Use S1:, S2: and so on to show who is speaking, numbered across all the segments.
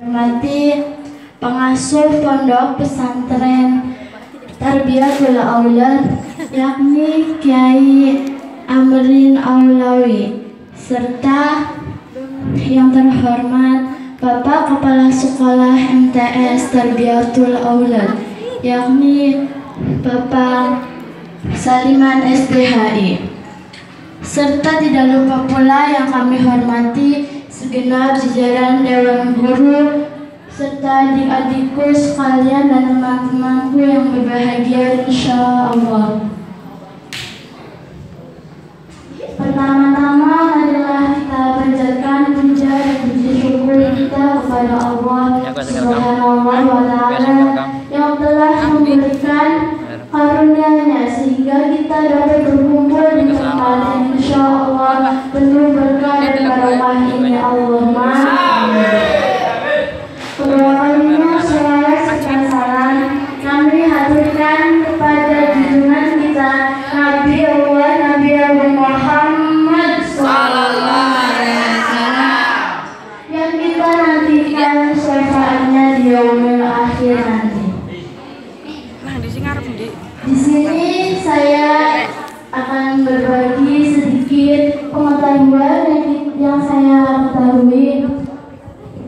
S1: Hormati pengasuh pondok pesantren Tarbiyatul Aulad, yakni Kiai Amrin Aulawi, serta yang terhormat Bapak Kepala Sekolah MTS Tarbiyatul Aulad, yakni Bapak Saliman SDHI, serta tidak lupa pula yang kami hormati segenap jajaran Dewan Guru serta adik-adikku sekalian dan teman-temanku yang berbahagia insya Allah. Pertama-tama adalah kita panjatkan puja dan puji syukur kita kepada Allah Subhanahu wa Ta'ala yang telah memberikan karunia-Nya sehingga kita dapat berkumpul di tempat yang insya Allah penuh berkah dan barokah ini. Allahumma amin. Kedua kalinya selawat serta salam kami haturkan kepada junjungan kita Nabi Allah Nabi Muhammad sallallahu alaihi wasallam yang kita nantikan syafaatnya di yaumil akhir nanti. Di sini saya akan berbagi sedikit pengetahuan yang saya ketahui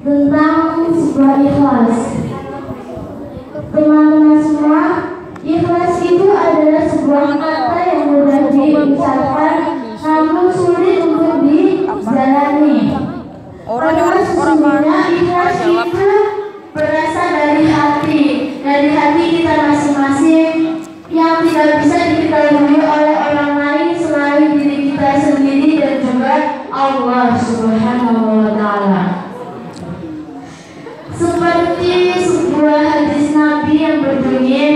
S1: tentang sebuah ikhlas. Teman-teman semua, ikhlas itu adalah sebuah kata yang mudah diucapkan namun sulit untuk dijalani. Karena sesungguhnya ikhlas itu berasal dari hati kita masing-masing yang tidak bisa diketahui oleh orang lain selain diri kita sendiri dan juga Allah Subhanahu wa Ta'ala. Seperti sebuah hadis Nabi yang berbunyi,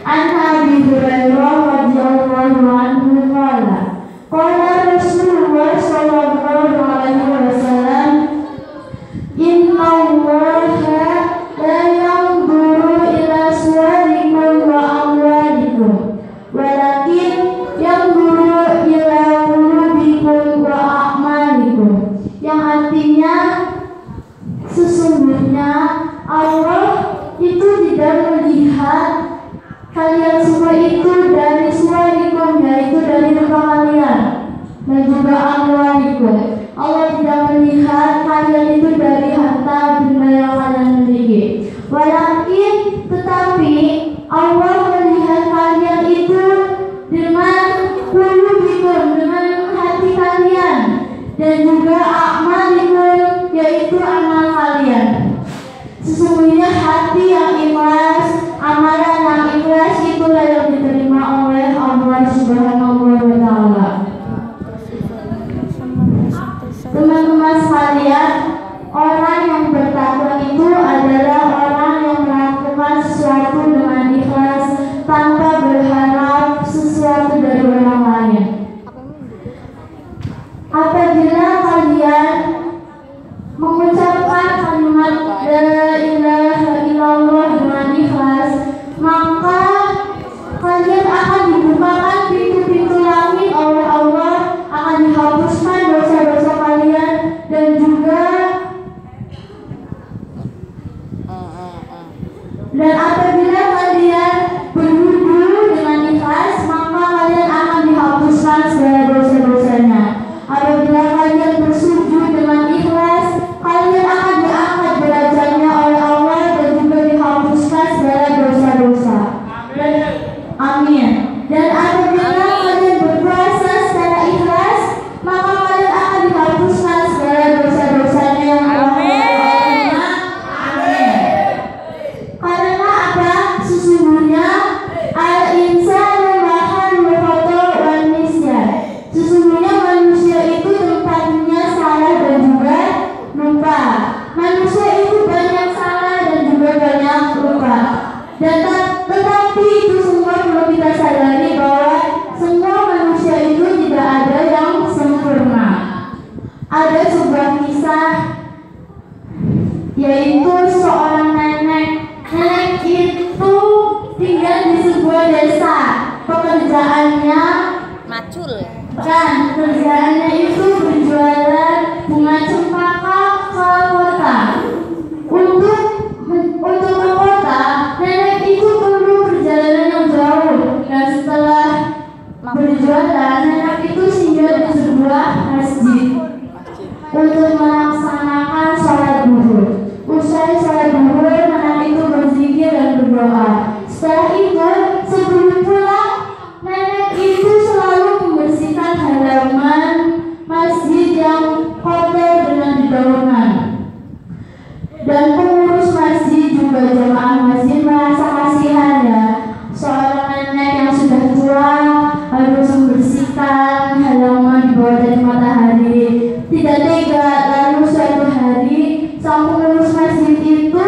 S1: An Abi Hurairah radhiyallahu anhu qala Rasulullah sallallahu alaihi wasallam, Inna Allaha la yanzuru ila suwarikum wa amwalikum walakin yanzuru ila qulubikum wa a'malikum, yang artinya sesungguhnya Allah itu tidak melihat kalian semua itu dari suwarikum, yaitu dari harta kalian, dan juga amwalikum. Allah tidak melihat kalian itu dari harta benda yang kalian miliki. Walakin tetapi Allah melihat kalian itu dengan qulubikum, dengan hati kalian, dan juga a'malikum, yaitu amal kalian. Sesungguhnya hati yang ikhlas, amalan yang ikhlas itulah yang diterima oleh Allah Subhanahu wa Ta'ala. Teman-teman sekalian, orang yang bertakwa itu adalah orang yang melakukan sesuatu dengan ikhlas tanpa berharap sesuatu dari orang lain. Apabila kalian mengucapkan kalimat la ilaha illallah dengan ikhlas, maka kalian akan dibukakan pintu-pintu langit oleh Allah, akan dihapuskan dosa-dosa kalian, dan apabila kalian berwudu dengan ikhlas, maka kalian akan dihapuskan segala dosa-dosanya. Apabila kalian bersujud dengan ikhlas, kalian akan diangkat derajatnya oleh Allah dan juga dihapuskan segala dosa-dosa. Amin. Dan apabila kalian berpuasa secara ikhlas, maka kalian akan dihapuskan segala dosa-dosanya yang amin. Karena apa? Sesungguhnya al-insanu mahalul khata' wan nisyan. Sesungguhnya manusia itu tempatnya salah dan juga lupa. Manusia itu banyak salah dan juga banyak lupa. Dan tetapi itu semua perlu kita sadari bahwa semua manusia itu tidak ada yang sempurna. Ada sebuah kisah, yaitu seorang nenek. Nenek itu tinggal di sebuah desa. Pekerjaannya
S2: macul.
S1: Dan kerjaannya itu berjualan bunga cempaka ke kota. Dan pengurus masjid juga jemaah masjid merasa kasihan ya, seorang nenek yang sudah tua harus membersihkan halaman di bawah terik matahari. Tidak tega, lalu suatu hari sang pengurus masjid itu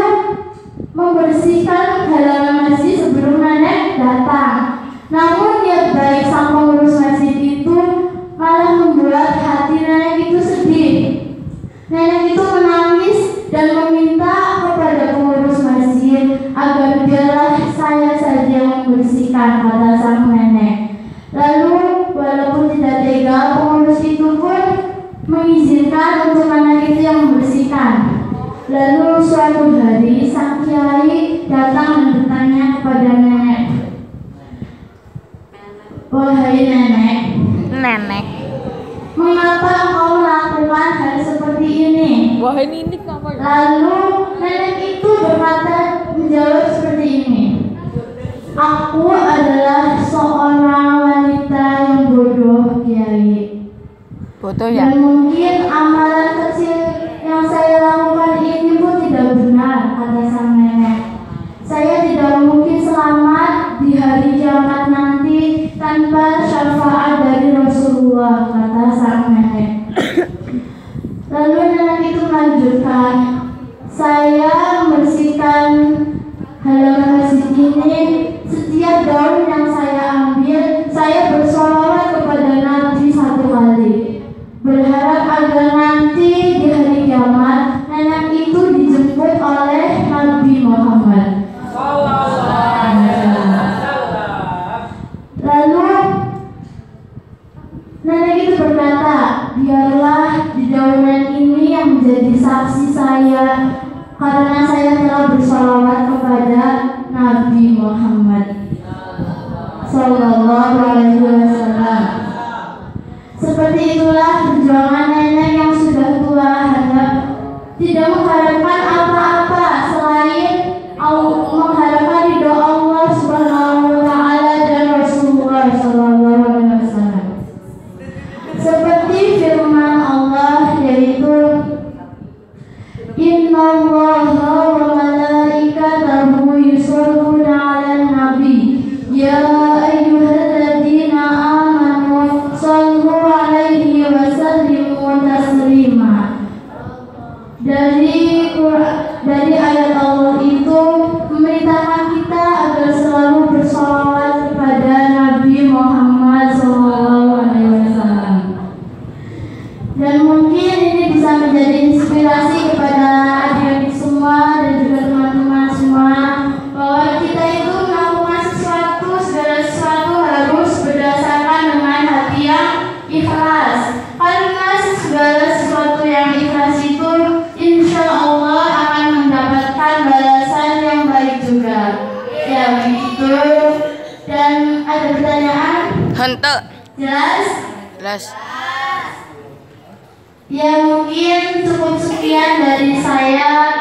S1: membersihkan halaman masjid sebelum nenek datang. Namun niat baik sang pengurus masjid itu malah membuat hati nenek itu sedih. Nenek itu menangis dan meminta kepada pengurus masjid agar biarlah saya saja yang membersihkan, kata sang nenek. Lalu walaupun tidak tega, pengurus itu pun mengizinkan untuk anak itu yang membersihkan. Lalu suatu hari sang kiai datang dan bertanya kepada nenek, "Wahai nenek, mengapa engkau melakukan hal seperti ini?"
S2: Wahai Ninik apa ya?
S1: Lalu nenek itu berkata, menjawab seperti ini, "Aku adalah seorang wanita yang bodoh, Kiai.
S2: Bodoh ya?
S1: Dan mungkin amalan kecil yang saya lakukan ini pun tidak benar," kata sang nenek. "Saya tidak mungkin selamat di hari kiamat nanti tanpa syafaat dari Rasulullah," kata sang nenek. Lalu nenek itu melanjutkan, "Saya membersihkan halaman masjid ini. Setiap daun yang saya ambil, saya bersolawat kepada Nabi 1 kali. Berharap agar nanti di hari kiamat nenek itu dijemput oleh Nabi Muhammad." Lalu nenek itu berkata, "Biarlah dedaunan ini yang menjadi saksi saya, karena saya telah bersalawat kepada Nabi Muhammad Sallallahu Alaihi Wasallam." Seperti itulah perjuangan nenek yang sudah tua, hanya tidak mengharapkan apa-apa selain mengharapkan ridho Allah Subhanahu Wa Taala dan Rasulullah Sallallahu Alaihi Wasallam. Seperti firman Allah, yaitu, "Innallaha wa malaikatahu yusholluna 'alan nabi ya ayyuhalladzina amanu shallu 'alaihi wa sallimu taslima." Dari ayat Allah itu memerintahkan kita agar selalu bersalawat kepada Nabi Muhammad SAW. Dan mungkin ini bisa menjadi inspirasi kepada adik-adik semua dan juga teman-teman semua, bahwa kita itu melakukan segala sesuatu harus berdasarkan dengan hati yang ikhlas. Karena segala sesuatu yang ikhlas itu insya Allah akan mendapatkan balasan yang baik juga. Ya begitu. Dan ada pertanyaan?
S2: Hente.
S1: Jelas?
S2: Jelas.
S1: Ya mungkin cukup sekian dari saya.